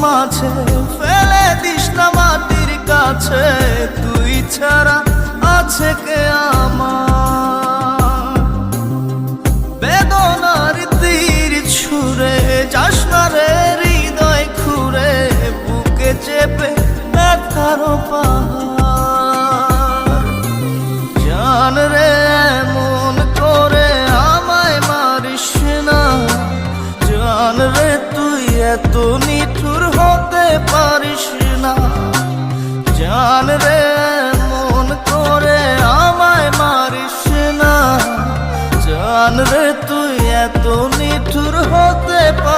মাঝে ফেলে দিস না মাটির কাছে, তুই ছাড়া আছে কে আমার? বেদনার তীর ছুঁড়ে যাস না রে হৃদয় খুঁড়ে, বুকে চেপে ব্যথার পাহাড়। জান রে এমন করে আমায় মারিস না, জান রে তুই এত নিঠুর হতে পারিস না। জান রে এমন করে আমায় মারিস না, জান রে তুই এত নিঠুর হতে পারিস